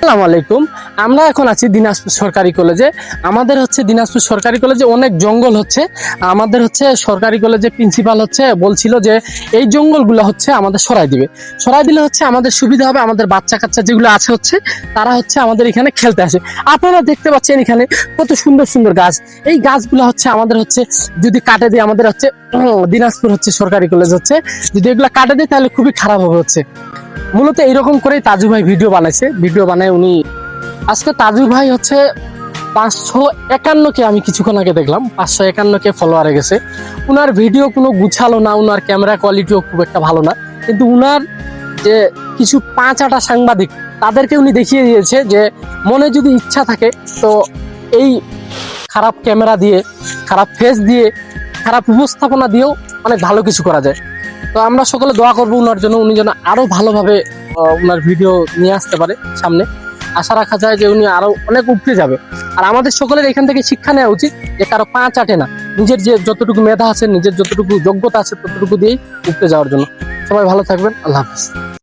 আসসালামু আলাইকুম। আমরা এখন আছি দিনাজপুর সরকারি কলেজে। আমাদের দিনাজপুর সরকারি কলেজে অনেক জঙ্গল হচ্ছে। আমাদের সরকারি কলেজে প্রিন্সিপাল বলছিল যে এই জঙ্গলগুলো আমাদের সরাই দিবে। সরাই দিলে আমাদের সুবিধা হবে। আমাদের বাচ্চা কাচ্চা যেগুলো আছে তারা আমাদের এখানে খেলতে আসে। আপনারা দেখতে পাচ্ছেন এখানে কত সুন্দর সুন্দর গাছ। এই গাছগুলো আমাদের যদি কাটে দিয়ে আমাদের দিনাজপুর সরকারি কলেজ যদি এগুলো কাটে দেয় তাহলে খুবই খারাপ হবে। মূলত এইরকম করেই তাজু ভাই ভিডিও বানাইছে। ভিডিও বানায় উনি আজকে তাজু ভাই 551কে আমি কিছুক্ষণ আগে দেখলাম 551কে ফলোয়ারে গেছে। উনার ভিডিও কোনো গুছালো না, উনার ক্যামেরা কোয়ালিটিও খুব একটা ভালো না, কিন্তু উনার যে কিছু 5-8টা সাংবাদিক তাদেরকে উনি দেখিয়ে দিয়েছে যে মনে যদি ইচ্ছা থাকে তো এই খারাপ ক্যামেরা দিয়ে, খারাপ ফেস দিয়ে, খারাপ উপস্থাপনা দিয়েও অনেক ভালো কিছু করা যায়। তো আমরা সকলে দোয়া করবো উনার জন্য, উনি যেন আরো ভালোভাবে উনার ভিডিও নিয়ে আসতে পারে সামনে। আশা রাখা যায় যে উনি আরো অনেক উপরে যাবে। আর আমাদের সকলের এখান থেকে শিক্ষা নেওয়া উচিত যে কারো পা চাটে না, নিজের যে যতটুকু মেধা আছে, নিজের যতটুকু যোগ্যতা আছে ততটুকু দিয়েই উপরে যাওয়ার জন্য। সবাই ভালো থাকবেন। আল্লাহ হাফিজ।